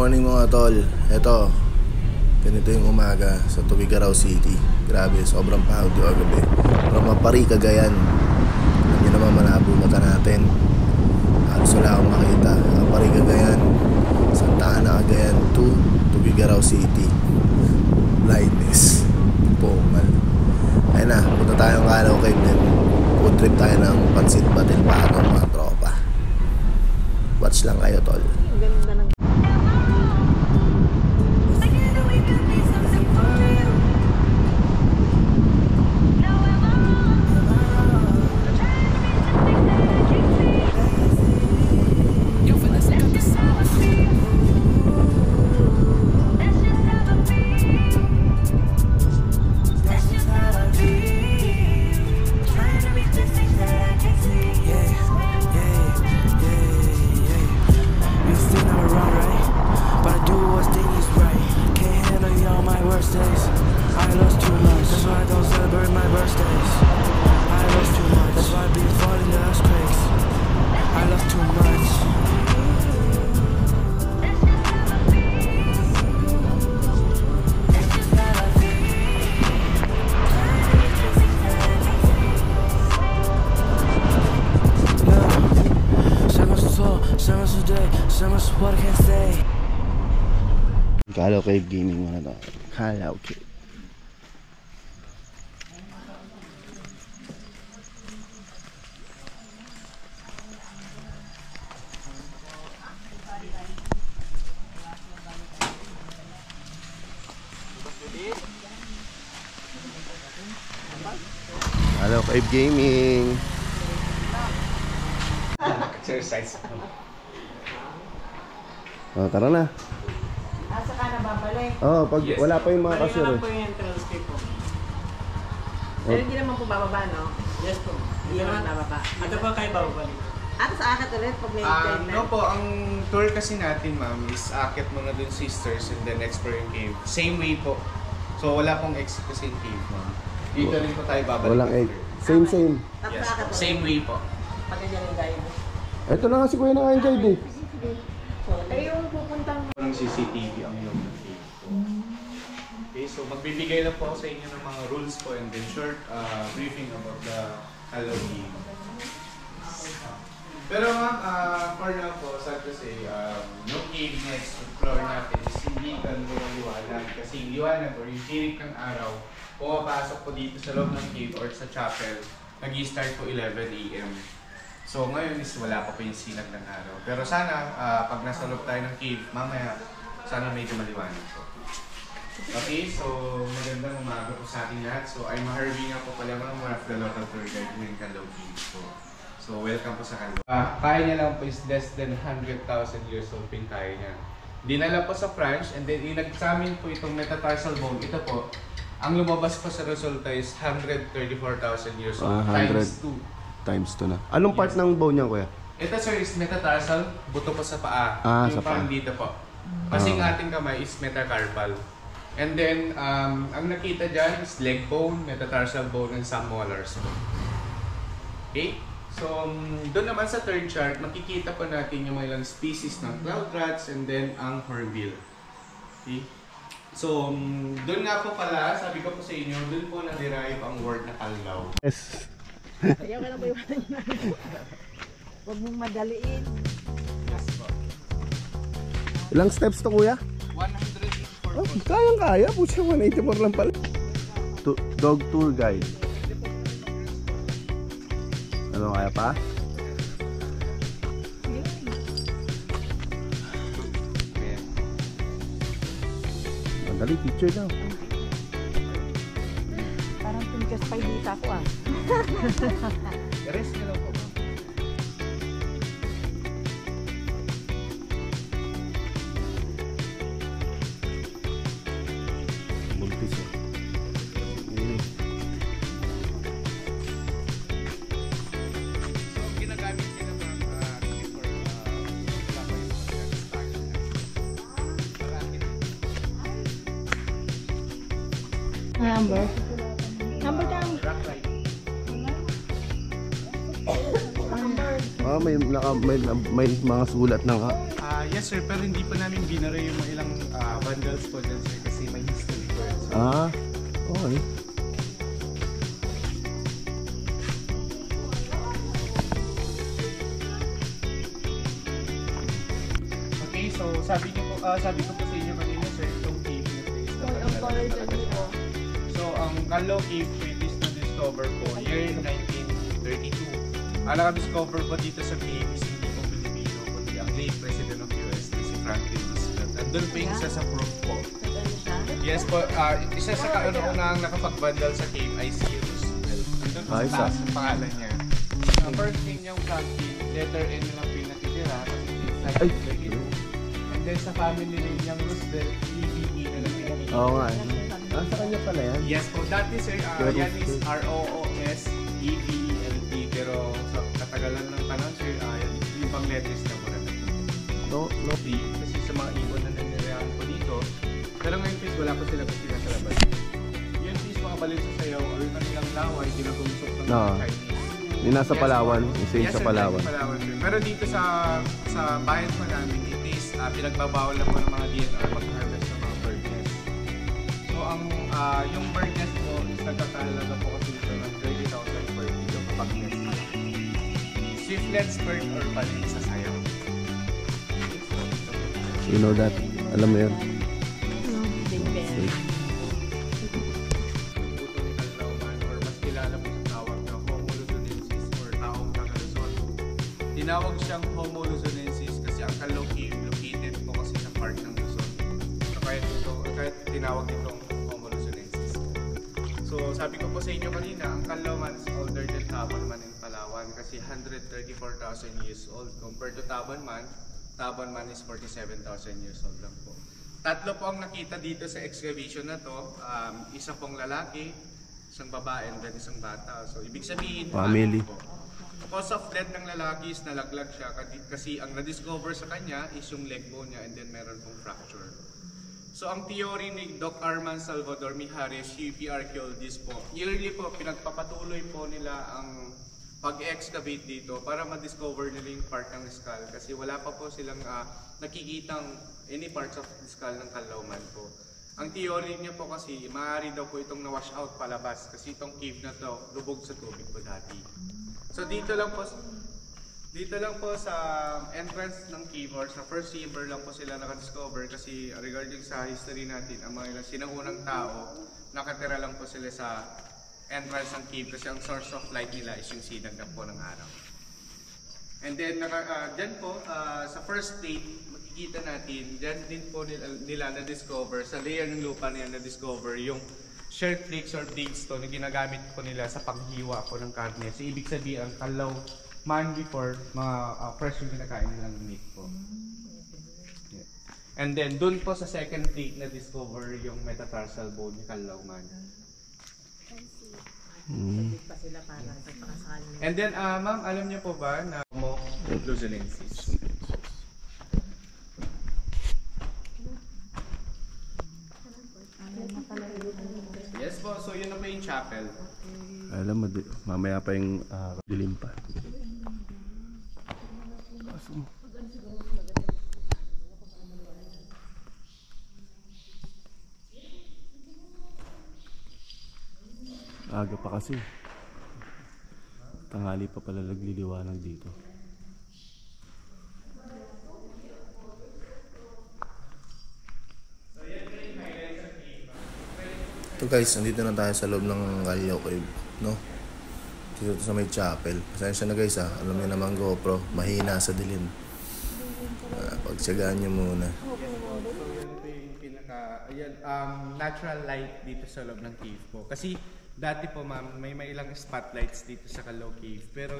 morning mga tol. Ito, ganito yung umaga sa Tuguegarao City. Grabe, sobrang pahod yung agabi. From Mapari, Cagayan. Hindi naman malabo mata natin. Halos wala akong makita. Mapari, Cagayan, Santa Ana, Cagayan to Tuguegarao City. Blindness. Pomal. Ayun na, punta tayong Calao Cave din. Food trip tayo ng Pansit Batil Patong mga tropa. Watch lang kayo tol. Ganda ng Calao Cave Gaming muna to. Calao Cave. Calao Cave Gaming. Exercise. Oh, tara na. asa ka na babalik. Oh, pag yes, wala pa yung mga cashier. Wala po yung entrance fee po. Pero hindi naman po bababa, no? Yes po. Hindi naman bababa. Ito pa kayo bababa. At sa akit ulit pag may internet. No po, ang tour kasi natin ma'am is akit mga dun sisters and then explore yung cave. Same way po. So wala pong exit kasi yung cave ma'am. Dito rin po tayo babalik. Walang egg. Same. Tapos Yes, sa akit ulit. same way po. Pag ganyan yung guide. Ito na nga si Kuya na guide eh. Eh yung pupuntang Ng CCTV ang loob ng cave po. Okay, so magbibigay na po ako sa inyo ng mga rules po and then short briefing about the Halloween. Pero ma'am, for now po, sad to say, yung cave na explore natin is hindi ganito ang liwanag. Kasi yung liwanag or yung tirik ng araw, pumapasok po dito sa loob ng cave or sa chapel, nag-i-start po 11 AM. So ngayon is wala pa po yung sinag ng araw. Pero sana, pag nasa loob tayo ng cave, mamaya, sana medyo maliwanag po. Okay, so magandang umaga po sa ating lahat. So I'm Harvey nga po pala mga one of the local tour guide ng Calao Cave po. So welcome po sa Calao. Kaya niya lang po is less than 100,000 years old po yung kaya niya. Dinala po sa French and then inag-examine po itong metatarsal bone. Ito po, ang lumabas po sa resulta is 134,000 years old times 2. Times 2 na. Anong part ng bone niya, Kuya? Ito sir is metatarsal, buto po sa paa. Yung sa paa. parang dito po. Kasi ang ating kamay is metacarpal. And then, ang nakita dyan is leg bone, metatarsal bone, and some molars. Okay? So, doon naman sa third chart, makikita po natin yung mga ilang species ng cloud rats and then ang hornbill. Okay? So, doon nga po pala, sabi ko po sa inyo, doon po na-derive ang word na Calao. Yes. ayaw ka na po yung huwag mong madaliin. Yes po. Ilang steps to, Kuya? 184 Oh, kayang-kaya. Pucha, 184 lang pala. Dog tour guide. Ano kaya pa? Madali, picture daw. Parang pinkas pa dita ko ah. Rest nyo lang po ma'am. Multis eh. So, ginagamit nila ma'am before Number? Number down. rock light. May mga sulat na nga. Yes sir, pero hindi pa namin binara yung mga ilang vandals po dyan sir kasi may history po yan sir. Okay. Okay, so sabi ko po sa inyo kanina sir, itong cave na to is Ang color dyan dito. So ang Canlaw Cave is na-discover po year 1932. Ang naka-discover po dito sa cave is hindi po Pilipino, kundi ang late President of US na si Franklin Roosevelt. Nandun po yung isa sa proof po. Ano siya? Yes po, isa sa kauna-unang nakapag-vandal sa cave ay si Roosevelt. Nandun po sa taas ang pangalan niya. Ang first name niyang Franklin, letter N na lang po yung natitira kasi it's like and then sa family name niyang Roosevelt, EVE na lang pinipili. Oo nga. Sa kanya pala yan. Yes po, dati sir, yan is ROOSEVELT pero sa katagalan ng panahon sir, yan yung pang letters na muna. No. Kasi sa mga ibon na nangyayari po dito, pero ngayon please wala po sila kasi nasa labas. Yun please mga balin sa sayaw or yung kanilang laway, ginagumsok ng mga Chinese. Yung nasa Palawan, yung same Yes, sa sir, Palawan. sir. Pero dito sa bayan po namin, it is pinagbabawal lang po ng mga DNR mag-harvest ng mga bird nest. So yung bird nest po is nagkakahalaga po kasi dito ng 30,000 per kilo kapag nest. Swiftlet's bird or balin sa sayaw. You know that? Alam mo yun? Big bear. Buto ni Calauman or mas kilala po sa tawag na Homo luzonensis or taong Taga-Luzon. Tinawag siyang Homo luzonensis kasi ang Canlaw Cave located po kasi sa part ng Luzon. So kaya tinawag itong Homo luzonensis. So sabi ko po sa inyo kanina, ang Calauman is older than Tabanman in Palawan kasi 134,000 years old compared to Tabanman is 47,000 years old lang po. Tatlo po ang nakita dito sa excavation na to. Isa pong lalaki, isang babae, and then isang bata. So, ibig sabihin, Family. po. Cause of death ng lalaki is nalaglag siya kasi ang na-discover sa kanya is yung leg bone niya and then meron pong fracture. So, ang theory ni Doc Arman Salvador Mijares, UP archaeologist po, yearly po, pinagpapatuloy po nila ang pag-excavate dito para ma-discover nila yung part ng skull kasi wala pa po silang nakikitang any parts of the skull ng Calauman po. Ang theory niya po kasi maaari daw po itong na-wash out palabas kasi itong cave na to lubog sa tubig po dati. So dito lang po sa entrance ng cave or sa first chamber lang po sila nakadiscover kasi regarding sa history natin, ang mga sinaunang tao, nakatira lang po sila sa entrance ng cave kasi ang source of light nila is yung sinag na po ng araw. And then, dyan po, sa first plate, makikita natin, dyan din po nila na-discover, sa layer ng lupa na yan na-discover, yung shell flakes or bladestone na ginagamit po nila sa paghiwa po ng karne. So, ibig sabihin, ang Canlaw man before, mga fresh yung kinakain nilang meat po. Yeah. And then, dun po sa second plate na-discover yung metatarsal bone ni Canlaw man. Pa sila para sa pakasali. And then, ma'am, alam niyo po ba na Homo luzonensis? Yes po, so yun na po yung chapel. Alam mo, mamaya pa yung dilim pa. Aga pa kasi. Tanghali pa pala nagliliwanag dito. Ito guys, nandito na tayo sa loob ng Canlaw Cave, no? Dito sa may chapel. Pasensya na guys alam niyo naman GoPro, mahina sa dilim. Pagtsagaan niyo muna. Natural light dito sa loob ng cave po. Kasi dati po ma'am, may ilang spotlights dito sa Canlaw Cave. Pero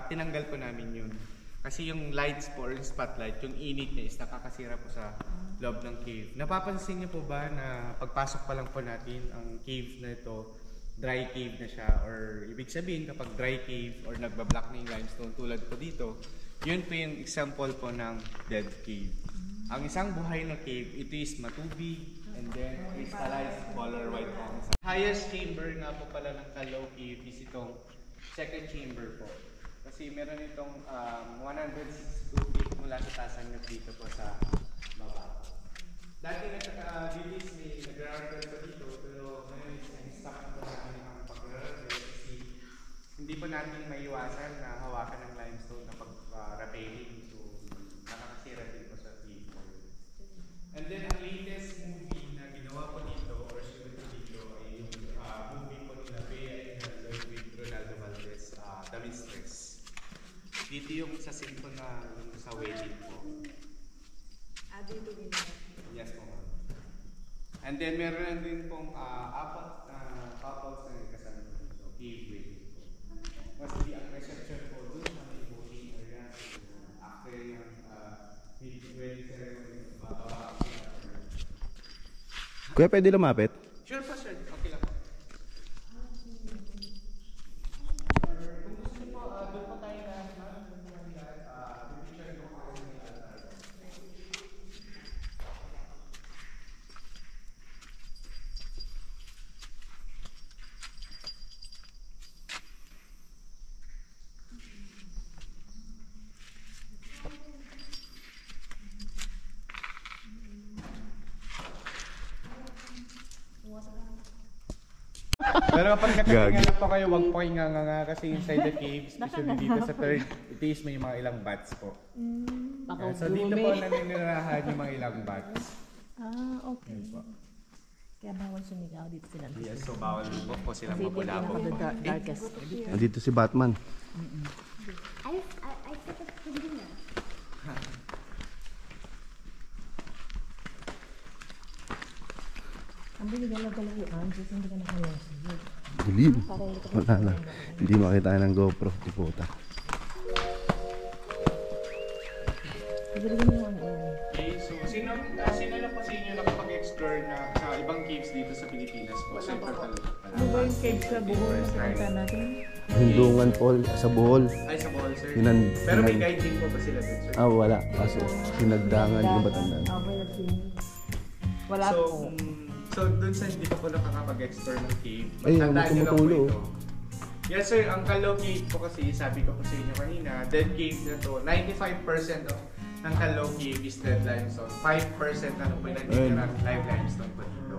tinanggal po namin yun. Kasi yung lights po or yung spotlight, yung init niya is nakakasira po sa loob ng cave. Napapansin niyo po ba na pagpasok pa lang po natin ang cave na ito, dry cave na siya, or ibig sabihin kapag dry cave or nagbablock na yung limestone tulad po dito, yun po yung example po ng dead cave. Ang isang buhay na cave, ito is matubig and then crystallized color white on. Highest chamber nga po pala ng Canlaw Cave is itong second chamber po. Kasi meron itong 162 feet mula mula sa taas hanggang dito po sa baba. Dati nag-release may nag-rargal pa dito, pero ngayon stop na po namin ang pag-rargal kasi hindi po natin maiwasan na hawakan ng limestone na pag-rappelling. So, nakakasira din po sa vehicle. And then, ang latest movie na ginawa po dito or sinulat po dito ay yung movie po nila Bea and Lloyd with Ronaldo Valdez, The Mistress. Dito yung sa scene po na yung sa wedding po. Dito din. Yes po. And then meron din pong apat na couples na kasama dito. Cave wedding po. Mostly ang reception po doon sa may voting area. After yung wedding ceremony, bababa ako sila. Kuya, pwede lumapit? Sure po sir, okay lang po. Kung gusto niyo po, doon po tayo na pipicture ko ako sa may altar. Pero kapag nakatinga lang po kayo, huwag po kayo nga kasi inside the cave, especially dito sa third, itiis mo yung mga ilang bats po. Yeah, so dito po naninirahan yung mga ilang bats. Okay. Kaya bawal sumigaw dito sila. Yes, so bawal po silang mabulabog. Darkest. Nandito si Batman. I set up the dinner. Ang binigalaw-galawian, kasi hindi ka nakalas. Dilim. Wala na. Hindi makita ng GoPro. Tiputa. Pagaligan mo ano. Okay, so sino lang po sa inyo nakapag-explore na sa ibang caves dito sa Pilipinas po? Siyempre pala. Ano ba yung cave sa Bohol na pinunta natin? Hindungan Paul sa Bohol. Ay, sa Bohol, sir. Pero may guide din po ba sila dun, sir? Wala. Kasi sinagdangan yung batandaan. Wala So, po. so dun sa hindi pa po nakakapag-explore ng cave, Ay, tandaan nyo lang po tumutulo. ito. Yes sir, ang Calao Cave po kasi, sabi ko po sa inyo kanina, dead cave na to, 95% ng Calao Cave is dead limestone. 5% na po nagtitirang live limestone po dito.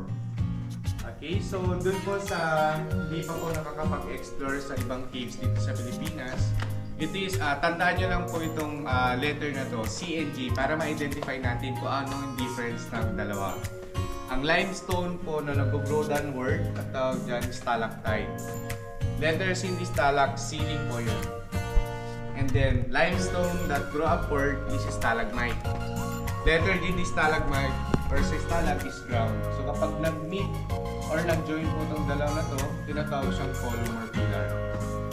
Okay, so dun po sa hindi pa po nakakapag-explore sa ibang caves dito sa Pilipinas, it is, tandaan nyo lang po itong letter na to, C and G, para ma-identify natin kung ano yung difference ng dalawa. Ang limestone po na nag-grow downward, at tawag dyan, stalactite. Letters in the stalak, ceiling po yun. And then, limestone that grow upward is stalagmite. Letter din the stalagmite or sa stalag is ground. So kapag nag-meet or nag-join po itong dalawa na to, tinatawag siyang column or pillar.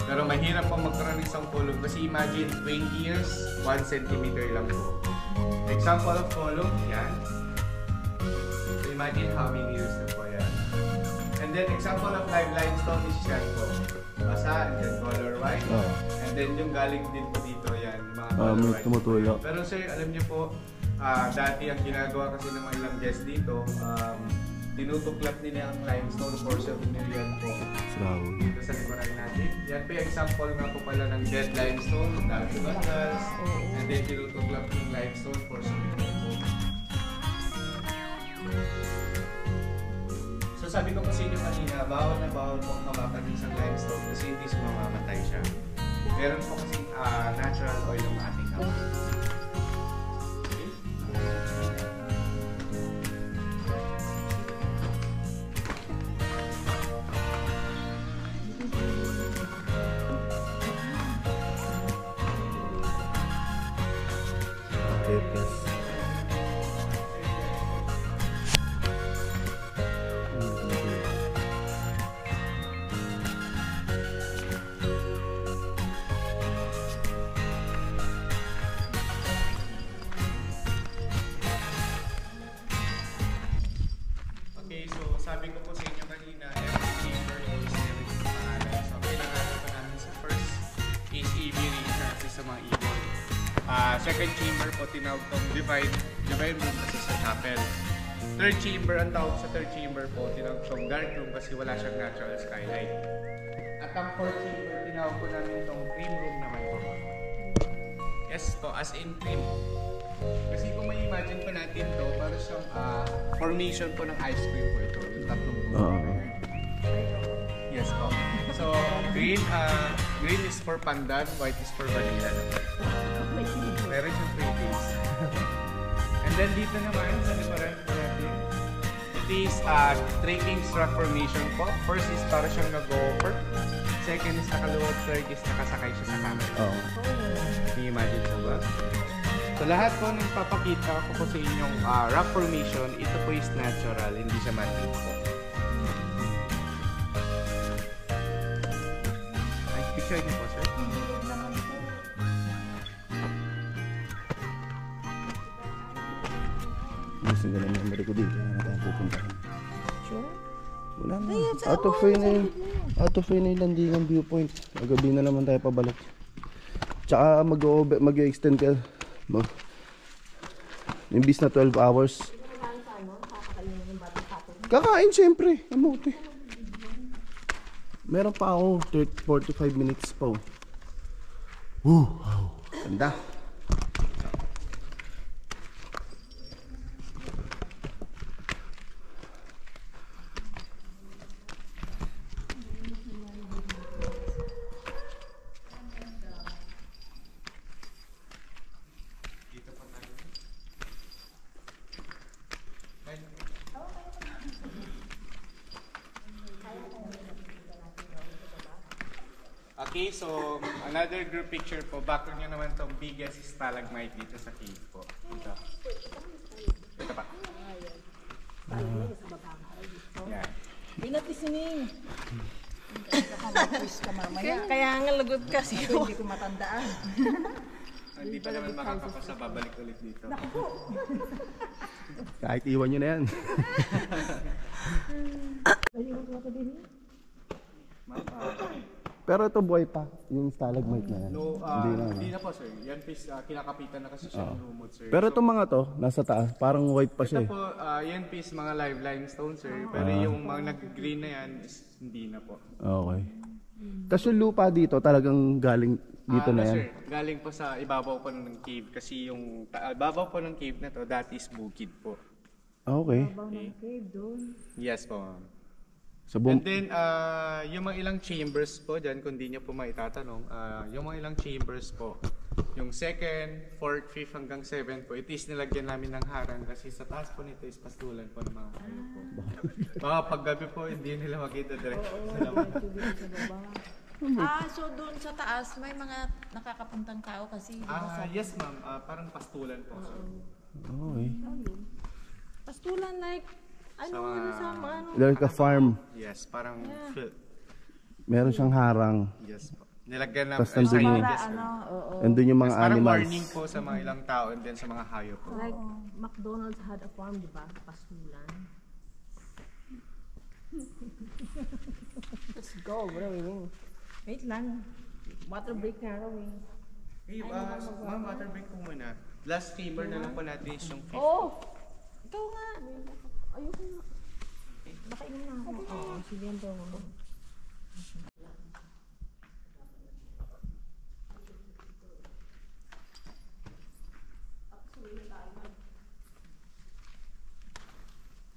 Pero mahirap po magkaroon ng isang column kasi imagine 20 years, 1 centimeter lang po. Example of column, yan. So imagine how many years na po yan. And then example of live limestone is yan po. Basa and then color white. And then yung galing din po dito yan, yung mga color may white. tumutulo. Pero sir, alam niyo po, dati ang ginagawa kasi ng mga ilang guests dito, tinutuklap nila ang limestone portion nila yan po. Dito sa likuran natin. Yan po yung example nga po pala ng dead limestone, dahil batas, and then tinutuklap yung limestone portion nila po. So sabi ko po sa inyo kanina, bawal na bawal po hawakan ng isang limestone kasi hindi mamamatay siya. Meron po kasi natural oil ng ating house. Okay, so sabi ko po sa inyo kanina, every chamber is meron yung pangalan. So pinangalan pa namin sa first is EV research sa mga ibon. Second chamber po tinawag kong divine room kasi sa chapel. Third chamber, ang tawag sa third chamber po, tinawag kong dark room kasi wala siyang natural skylight. At ang fourth chamber, tinawag po namin itong cream room naman po. Yes po, as in cream. Kasi kung may imagine po natin to, para siyang formation po ng ice cream po ito. Yung tatlong po. Yes po. So, green is for pandan, white is for vanilla naman. Meron siyang 3 days. And then dito naman, sa likuran po natin, it is trekking rock formation po. First is para siyang nag-over. Second is nakaluwag. Third is nakasakay siya sa camera. Can you imagine po ba? So lahat po nang papakita ko po sa inyong rock formation, ito po is natural, hindi siya man-made po. Nice picture niyo po, sir. Gusto ko na memory ko dito. Ano tayo pupuntahan? Sure? Wala na. Out of frame na yung landingan viewpoint. Magabi na naman tayo pabalik. Tsaka mag-extend ka. Imbis na 12 hours. Kakain siyempre. Amote. Meron pa ako 45 minutes pa. Wow. Ganda. Okay, so another group picture po. Background nyo naman itong biggest stalagmite dito sa cave po. Ito. Ito pa. Yan. Pinatisining. Kaya nga lagot kasi. Hindi ko matandaan. Hindi pa naman makakapasa, babalik ulit dito. Kahit iwan nyo na yan. Pero ito buhay pa, yung stalagmite na yan. No, hindi na po sir. Yan please, kinakapitan na kasi siya ng lumot sir. Pero itong mga to, nasa taas, parang white pa siya ito po, yan please, mga live limestone sir. Pero yung mga nag-green na yan, hindi na po. Okay. Tapos yung lupa dito, talagang galing dito na yan. Sir, galing po sa ibabaw po ng cave. Kasi yung ibabaw po ng cave na to, that is bukid po. Okay. Yes po ma'am. So, And then, yung mga ilang chambers po dyan, kung di nyo po maitatanong, yung mga ilang chambers po, yung 2nd, 4th, 5th hanggang 7th po, it is nilagyan namin ng harang kasi sa taas po nito is pastulan po ng mga ano po. Baka paggabi po, hindi nila makita direct. So doon sa taas, may mga nakakapuntang tao kasi. Yes ma'am, parang pastulan po. Okay. Pastulan like, Like a farm. Yes, parang Meron siyang harang. yes po. Nilagyan namin Tapos nandun yung, nandun yung mga parang animals. warning po sa mga ilang tao and then sa mga hayop po. Like McDonald's had a farm, di ba? Pastulan. Let's go, bro. Wait lang. Water break na raw eh. Hey, ma'am, water break po muna. Last streamer na lang po natin is yung 5th. Oh! Ikaw nga. Ayoko na. Nakainom na ako. Oo, sige yan daw.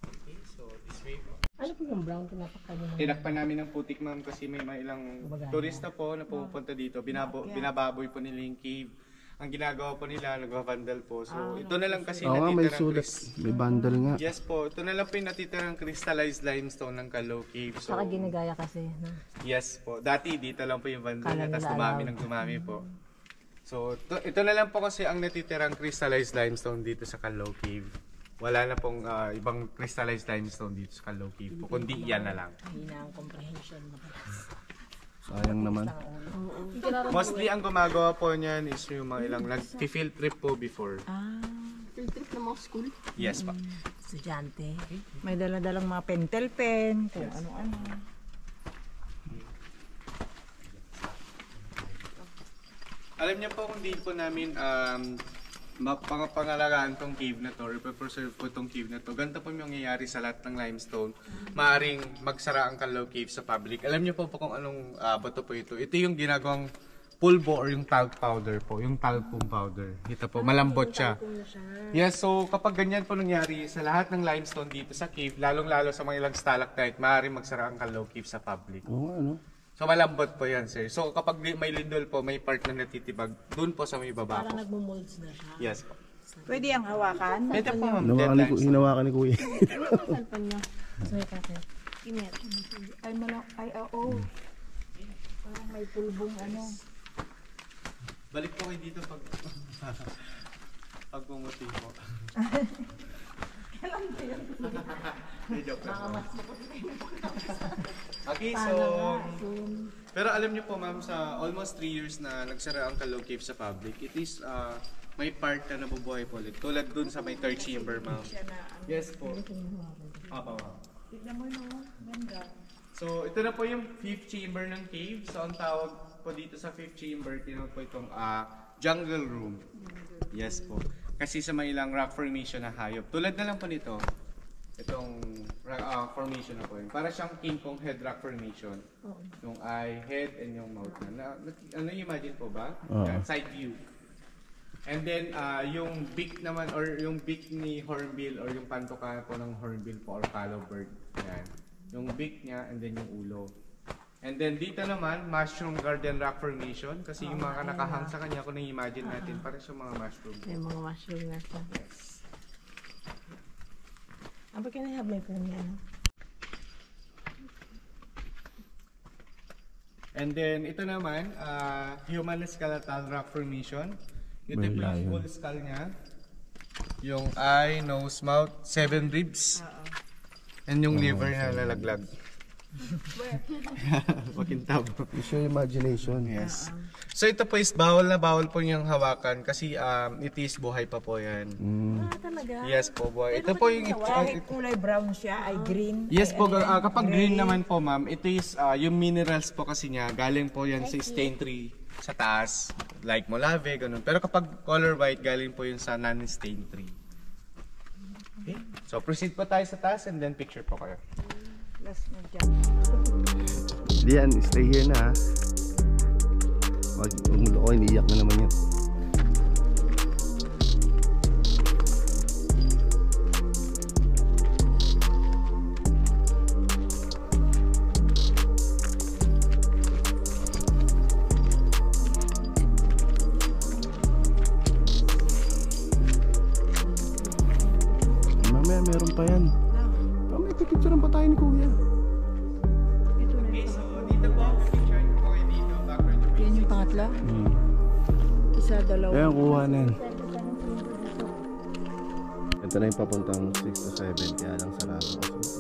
Okay, so this way po. Ano po yung brown pinapakain mo? Tinakpan namin ng putik ma'am kasi may mga ilang turista po na pumupunta dito. Binababoy po nila yung cave. Ang ginagawa po nila, nagva-vandal po. So ito na lang kasi Oo nga, may natitirang sulat. May bundle nga. Yes po, ito na lang po yung natitirang crystallized limestone ng Calao Cave. So, Saka ginagaya kasi. Na. yes po. Dati dito lang po yung vandal Kala niya, tapos nila dumami allowed. ng dumami po. So ito na lang po kasi ang natitirang crystallized limestone dito sa Calao Cave. Wala na pong ibang crystallized limestone dito sa Calao Cave po, kundi yan na lang. Hina ang comprehension mo. Sayang naman. Mostly ang gumagawa po niyan is yung mga ilang nag-field trip po before. Field trip na mga school? Yes pa. Estudyante. May dala-dalang mga pentel pen, kung ano-ano. Alam niyo po kung di po namin pangalagaan tong cave na to or preserve po tong cave na to, ganito po yung nangyayari sa lahat ng limestone. Maaring magsara ang Calao Cave sa public. Alam niyo po kung anong bato po ito. Ito yung ginagawang pulbo or yung talc powder po, yung talcum powder. Ito po, malambot siya. Yes, so kapag ganyan po nangyari sa lahat ng limestone dito sa cave, lalong-lalo sa mga ilang stalactite, maaaring magsara ang Calao Cave sa public. Oo, ano? So malambot po yan, sir. So kapag may lindol po, may part na natitibag, dun po sa may baba Parang po. nagmumolds na siya. Yes po. Pwede ang hawakan? Ito po, ma'am. Hinawakan ni Kuya. Salpan niya. Sorry, kasi. Init. Ay, oo. Parang may pulbong ano. Balik po kayo dito pag pag pumuti po. Kailan ba yun? May joke lang. Okay, Paano so... nga? Pero alam niyo po ma'am, sa almost 3 years na nagsara ang Calao Cave sa public, it is may part na nabubuhay po ulit. Tulad dun sa may third chamber ma'am. Yes po. Apa ma'am. Tignan mo no, ganda. So ito na po yung 5th chamber ng cave. So ang tawag po dito sa 5th chamber, tinawag po itong jungle room. Yes po. Kasi sa may ilang rock formation na hayop. Tulad na lang po nito. Itong formation na po yun. Para siyang King Kong head rock formation. Yung eye, head, and yung mouth na. Ano yung imagine po ba? Yan, side view. And then, yung beak naman, or yung beak ni hornbill, or yung pantuka po ng hornbill po, or callow bird. Yan. Yung beak niya, and then yung ulo. And then, dito naman, mushroom garden rock formation. Kasi yung mga nakahang sa kanya, kung na-imagine natin, para siyang mga mushroom. May mga mushroom na siya. Yes. But can I have my phone yan? And then, ito naman, human skeletal rock formation. Ito po yung full skull niya. Yung eye, nose, mouth, 7 ribs. And yung liver na lalaglag. Pakintab. Use your imagination. Yes. So ito po is bawal na bawal po niyang hawakan kasi it is buhay pa po yan. Talaga? Yes po, buhay. Ito po yung Kulay brown siya, ay green. yes po, kapag green naman po ma'am, ito is yung minerals po kasi niya, galing po yan sa stain tree sa taas, like Molave, ganun. Pero kapag color white, galing po yun sa non-stain tree. Okay? So proceed po tayo sa taas and then picture po kayo. Last na dyan. Diyan, stay here na ha. Wag umulo ko, iniiyak na naman yan. Mamaya meron pa yan. Mamaya pipicturean pa tayo ni Kuya. Okay, so dito po, picture po kayo dito, background yung Yan yung pangatlo? Isa, dalawa. Ayan, kuha na yan. Ito na yung papuntang 6 to 7, kaya lang sarado kasi.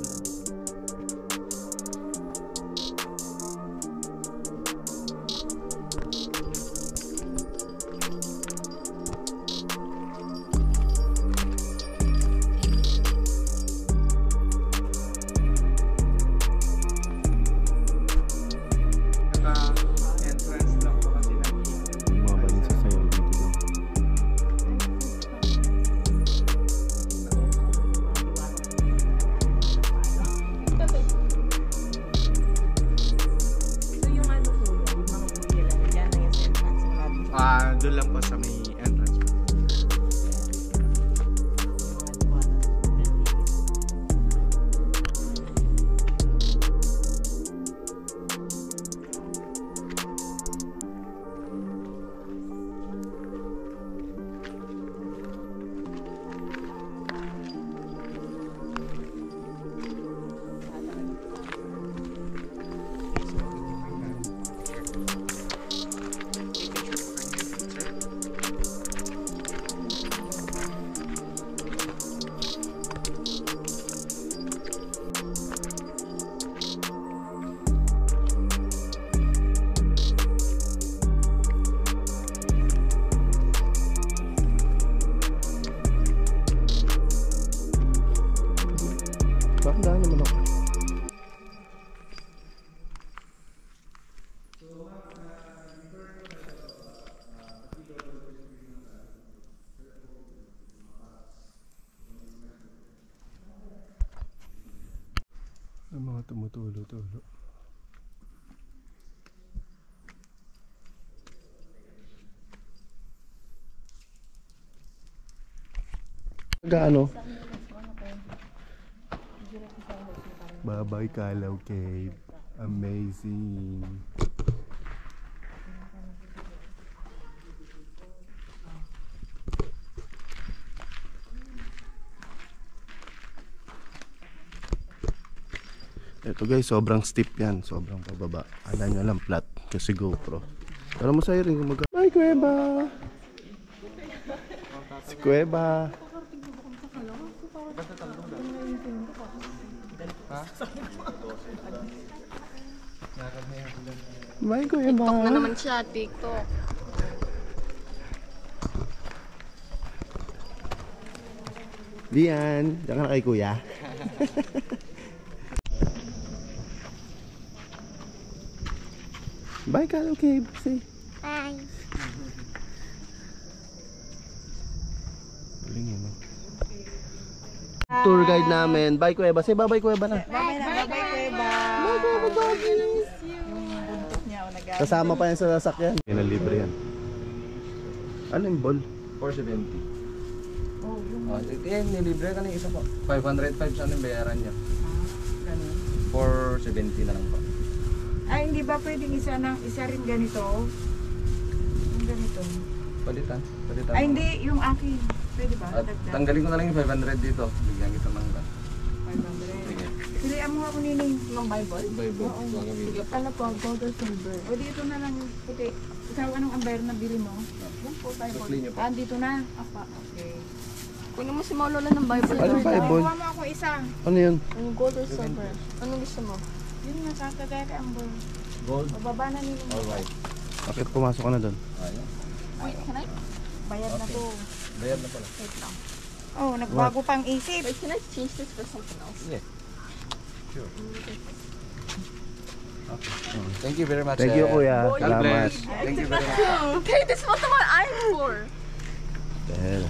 Entrance lang po kasi ng Yung mga balin sa sayo dito lang. So yung ano po yan, yung mga kuya lang, yan na yung entrance mo natin. doon lang po sa may entrance. Bakit daan naman ako? Ang mga tumutulo-tulo. Gaano? Bye-bye Kalaw Cave. Amazing. Ito guys, sobrang steep yan. Sobrang pababa. Alam nyo lang flat kasi GoPro. Para mo sa'yo rin kung Bye Kuweba! Si Kuweba! Bye Kuweba! TikTok na naman siya, TikTok. Diyan, diyan ka na kay Kuya. Bye Kalaw Cave. Say. Bye. Galing yun, no? Tour guide namin. Bye Kuweba. Say bye Kuweba na. Bye na, bye Kuweba. Bye Kuweba, doggies. Yung buntot niya, Kasama pa yan sa sasakyan. Libre yan. Ano yung ball? 470. Yan, nilibre ka na yung isa po. 505 siya yung bayaran niya. Ganun. 470 na lang po. Ay, hindi ba pwedeng isa rin ganito? Yung ganito. Palitan. Ay, hindi, yung akin. Pwede ba? At Dagdag. tanggalin ko na lang yung 500 dito. Bigyan kita ng 500. Sige. Pilihan mo ako nining ng Bible. Bible. Sige, pala po, gold or silver. O dito na lang puti. Ikaw, anong ambayar na bili mo? Yan po, Bible. Sukli niyo po. Ah, dito na. Apa, okay. Kunin mo si Maulola ng Bible. Ano yung Bible? Kuha mo ako isa. Ano yun? Yung gold or silver? Anong gusto mo? Yun nga, kakagaya kay Amber. Gold. Bababa na nila. Alright. Bakit pumasok ka na doon? Ayan. Wait, can I? Bayad na to. Bayad na pala. Wait lang. Oh, nagbago pang isip. Wait, can I change this for something else? Yeah. Sure. Thank you very much. Thank you Kuya. God Salamat. bless. Thank you very much. Okay, this is what the one I'm for. Dahil.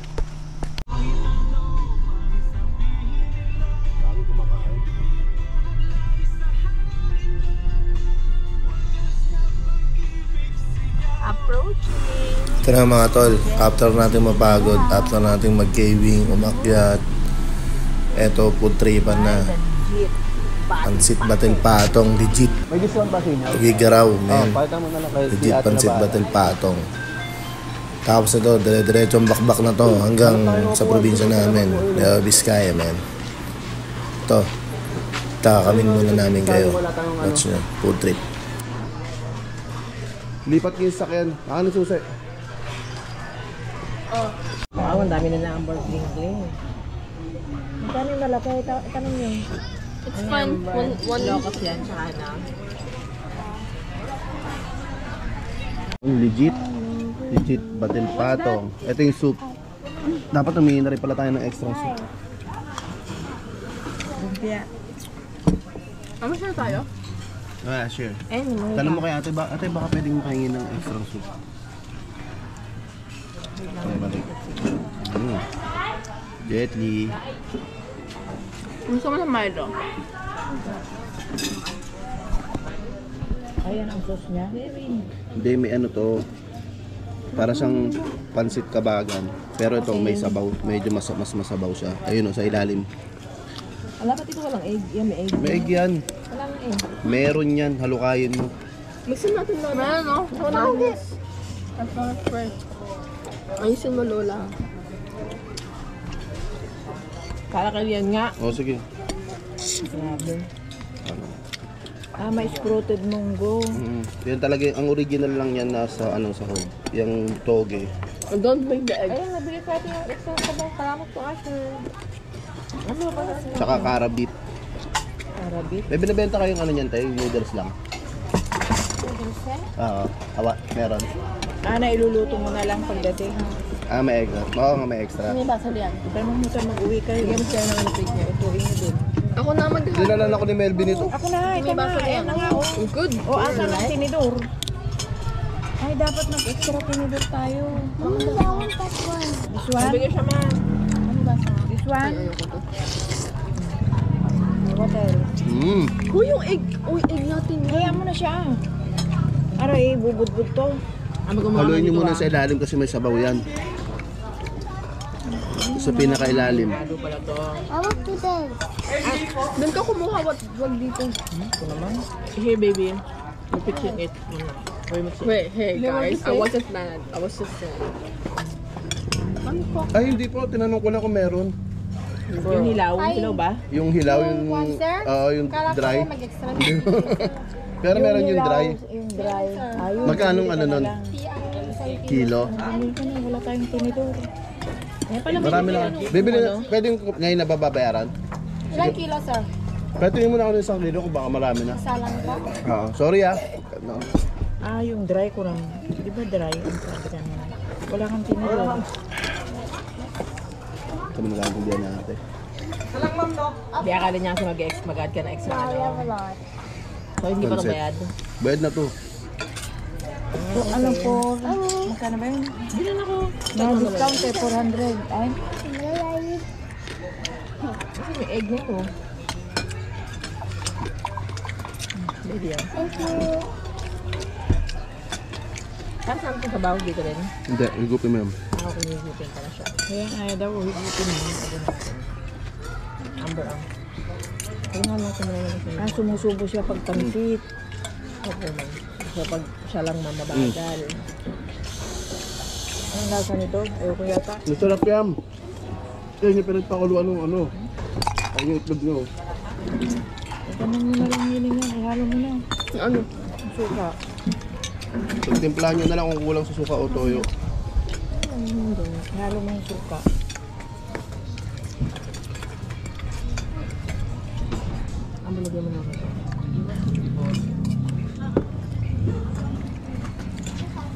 Approaching. Ito na mga tol, after natin mapagod, after natin mag-caving, umakyat, eto food tripan na. Pansit Batil Patong, legit. May gusto ba sa inyo? Gigaraw, man. Pakita mo na lang kayo. Legit Pansit Batil Patong. Tapos ito, dire-diretsong bakbak na to hanggang sa probinsya namin, Vizcaya, man. Ito, kakamin muna namin kayo. Watch nyo, food trip. Lipat yung sakyan. Ano susi? Ang dami na ang bling-bling. Magkano yung malaki? Tanong yun. It's fun. One Locos yan, tsaka na. Legit. Legit Batil Patong. Ito yung soup. Dapat humingi na rin pala tayo ng extra soup. Lumpia. Ano siya tayo? Ah, sure. Eh, mo. Tanong mo kay ate, ate baka pwedeng makahingi ng extra soup. Ay, balik. Jet Li. Gusto mo ng Milo? Ayan ang sauce niya. Hindi, may ano to. Para siyang pansit kabagan. Pero ito may sabaw. Medyo mas masabaw siya. Ayun o, sa ilalim. Ala, ba't ito walang egg? Yan, may egg. May egg yan. Walang egg. Meron yan. Halukayin mo. Mixin natin Lola. Meron, no? Wala ko this. That's not fresh. Ayusin mo, Lola. Kalakal yan nga. O, sige. Grabe. May sprouted munggo. Yan talaga, ang original lang yan nasa sa home. Yung toge. Don't bring the egg. Ayan, nabili pa natin yung extra sabaw. Salamat po, Asher. Ano ba? Tsaka karabit. Arabit. May binibenta kayong ano niyan tayo, noodles lang. Oo, awa, meron. Iluluto mo na lang pagdating. May extra. Oo nga, may extra. May basal yan. Tanong mo tayo mag-uwi kayo. Bigyan mo siya ng ano niya. Ituin niyo din. Ako na Dinalan ako ni Melvin ito. Ako na, ito May na. basal Ayan yan. na nga, oh. Good. O, asa ng tinidor? Ay, dapat mag-extra tinidor tayo. This one? Bigyan siya man. Ano ba? This one? What else? Uy, yung egg. Uy, egg natin. Hayaan mo na siya. Aray, bubud-bud to. Haluin niyo muna sa ilalim kasi may sabaw yan. sa pinakailalim. Ano pala to? I want to dance. Doon ka kumuha, wag dito. Ito naman. Here, baby. You fixing it. Wait, hey guys, I wasn't mad. I was just saying. Ay, hindi po. Tinanong ko lang kung meron. Yung hilaw. Hilaw ba? Yung hilaw, yung... yung dry. Mag-extra. Pero meron yung dry. Yung dry. Ayun. Magkano ano nun? Kilo? Wala tayong tinidor. Ayan pala, Marami lang. Bibili na, pwedeng ngayon na babayaran? Ilang kilo, sir? Pwede mo na ako ng 1 kilo kung baka marami na. Salang ba? Oo. Sorry ah. No. yung dry ko lang. Di ba dry? Ang sabi ka na. Wala kang tinidor. Ito mo nagkakundihan natin. Di akala niya kasi mag-add ka na extra I have a ano. lot. So hindi pa Concept. nabayad. Bayad na to. So ano po? Magkano ba yun? Bilan ako. Na-discount eh, 400. Ay, kasi may egg nito. Baby yan. Thank you. Saan ito sa bawang dito rin? Hindi, higupin mo yan. Ako pinigupin pala siya. Kaya ayaw daw, higupin mo. Amber ang. Kaya nga lang naman. Sumusubo siya pag pansit. Opo man. So pag siya lang mamabagal. Anong lasa nito? Ayoko yata. Masarap yan. Yan yung pinagpakuluan ng ano. Ay yung itlog nyo. Itanong mo na lang yun yan. Ihalo mo na. Ano? Ang suka. Timplahan nyo na lang kung kulang sa suka o toyo. Ihalo mo yung suka. Ang balagyan mo na ako.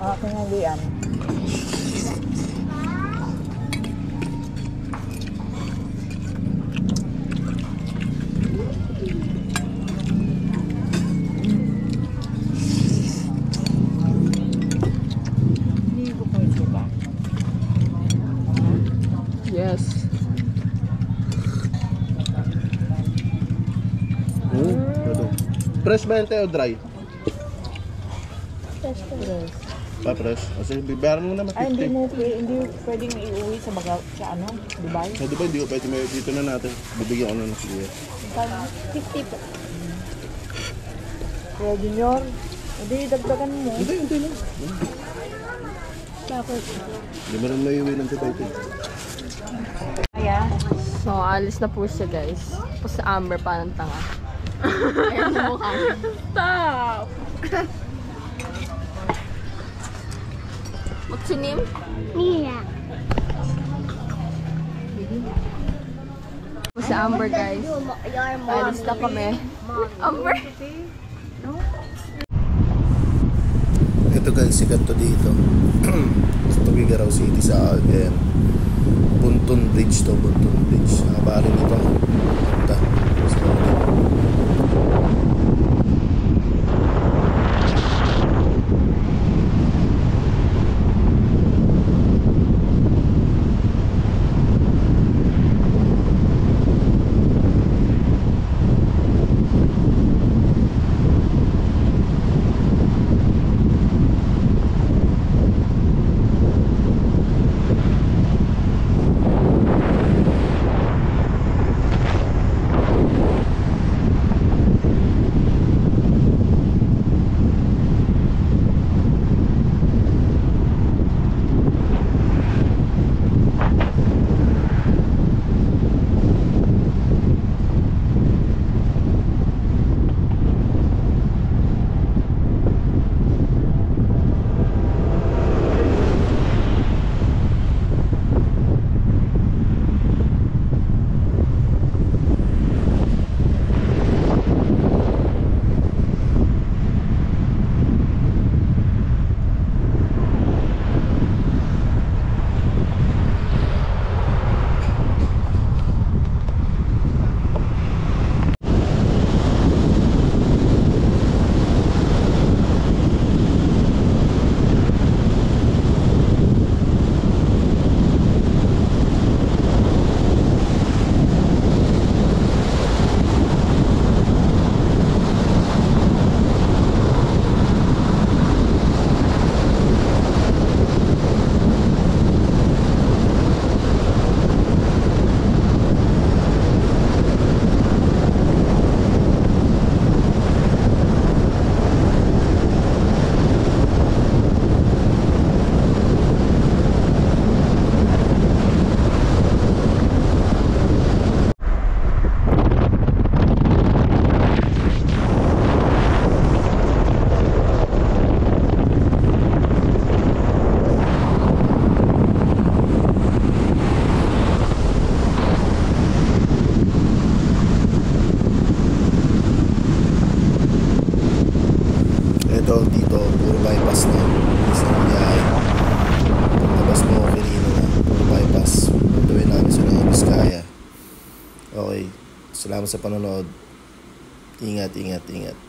Pinagyan. Hindi ko pa ito ba? Yes. Ito. Fresh ba yan tayo o dry? Yes. Pa-fresh. Kasi bibayaran mo naman Ay, 50. hindi pwedeng iuwi sa ano, Dubai. Sa Dubai, hindi ko pwede may dito na natin. Bibigyan ko na ng sige. 50 po. Kaya Junior, hindi dagdagan mo. Hindi lang. Bakit? Hindi mo rin may iwi ng Dubai. Kaya, So, alis na po siya guys. Tapos si Amber pa ng tanga. Ayan yung mukha. Stop! What's your name? Mia. Si Amber guys. Your mom. Alis na kami. Amber! Ito guys, sikat to dito. Sa Tubigaraw City sa Agayan. Buntun Bridge to, Buntun Bridge. Nakabarin ito. Punta. Okay, salamat sa panonood. Ingat, ingat, ingat.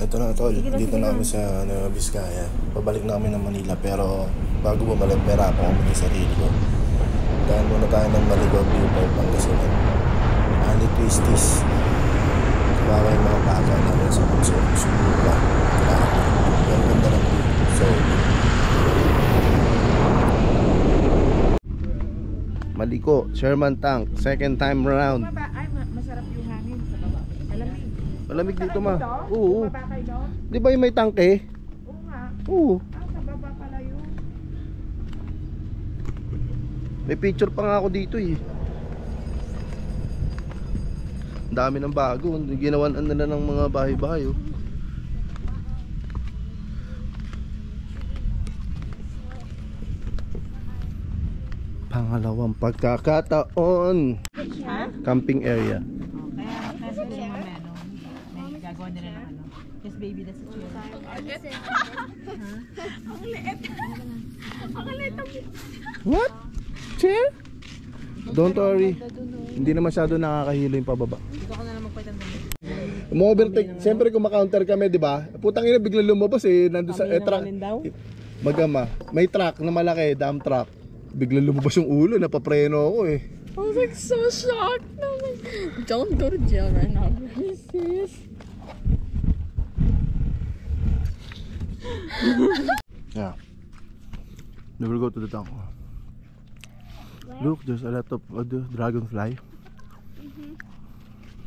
Ito na tol, dito na kami sa Nueva Vizcaya. Pabalik na kami ng Manila pero bago bumalik pera ako kami ng sarili ko. Dahil muna tayo ng Maligao View Park, Pangasinan. Ali Twisties. Kawawa yung mga bata namin sa puso. Sumuka. Grabe. Ang ganda ng view. So, Maliko, Sherman Tank, second time round. Ay, masarap yung hangin sa baba. Malamig. Malamig dito ma. Dito? Oo. Baba kayo doon? Di ba yung may tangke? Oo nga. Oo. Sa baba pala yun. May picture pa nga ako dito eh. Ang dami ng bago. Ginawan nila ng mga bahay-bahay oh. Pangalawang pagkakataon. Camping area. Kaya kasi gusto mo may gagawa nila ng ano. Yes baby, that's a chair. What? Chair? Don't worry. Hindi na masyado nakakahilo yung pababa. Dito ko na lang magpalitan doon. Umo-overtake. Siyempre kung maka-counter kami, di ba? Putang ina, bigla lumabas eh. Nandun sa truck. Magama. May truck na malaki, dump truck. Bigla lumabas yung ulo, napapreno ako eh. I was like so shocked. I was like, don't go to jail right now. Are you serious? Yeah. Never go to the tank. Look, there's a lot of dragonfly.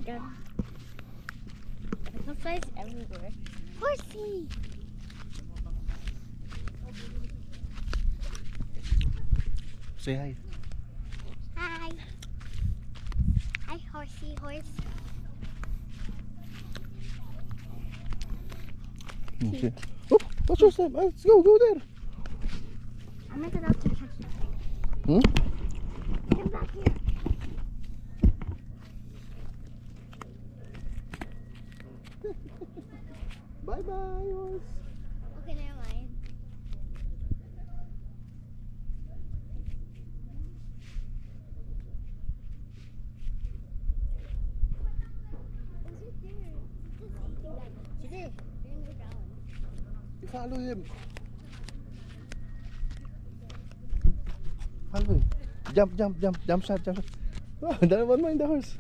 Dragonflies everywhere. Horsey! Say hi. Hi. Hi, horsey horse. Oh, watch your step. Let's go there. I'm gonna go to catch you. Hmm? Come back here. Bye bye, horse. Okay, never mind. Sige. You're gonna go down. Follow him. Follow him. Jump shot. Oh, that one more in the horse.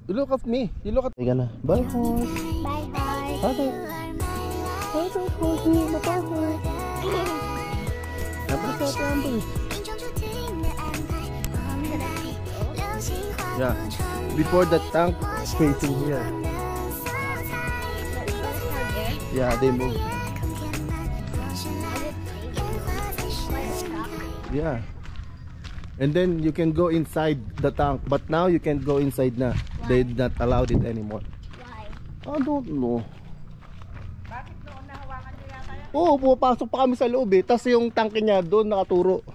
You look at me. You look at me. Bye, horse. Bye bye. Bye, bye. Bye, bye, horsey. Bye, bye. Yeah. Before the tank facing here. Yeah, they move. Yeah. And then you can go inside the tank, but now you can't go inside na. They did not allow it anymore. Why? I don't know. Bakit noon nahawakan nyo yata yan? Oo, pumapasok pa kami sa loob eh. Tapos yung tangke niya doon nakaturo.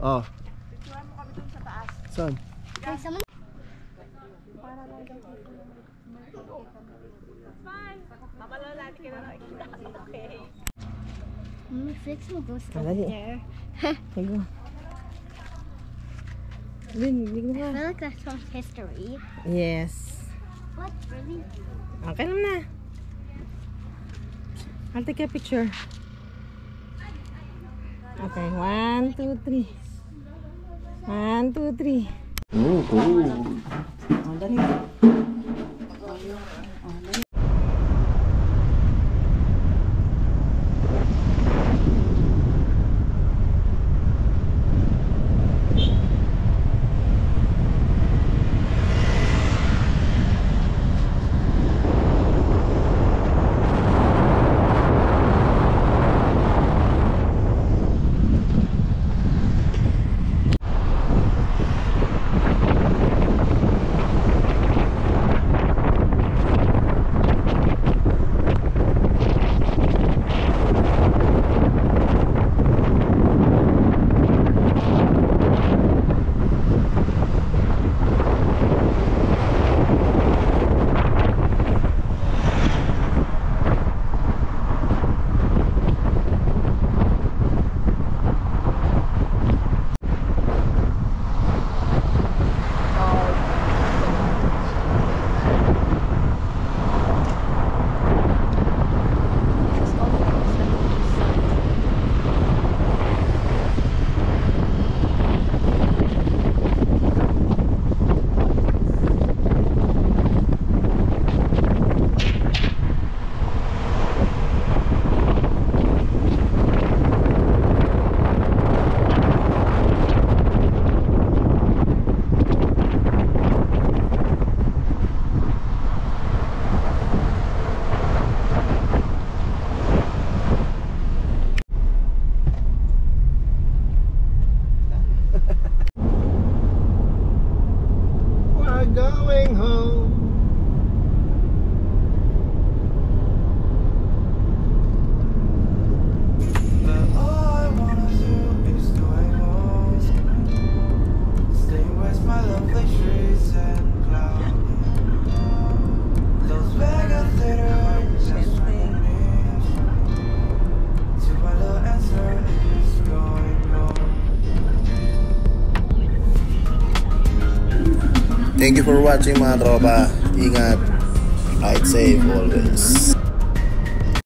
Oh. Picturean mo kami dun sa taas. Saan? Can someone? Mamalala natin ka na. Okay. Fix will go up there. Sige. Lin, hindi mo I ka. feel like that's from history. Yes. What? Really? Okay naman na. I'll take a picture. Okay, 1, 2, 3. 1, 2, 3. Oh, cool. Thank you for watching mga tropa. Ingat. Ride safe always.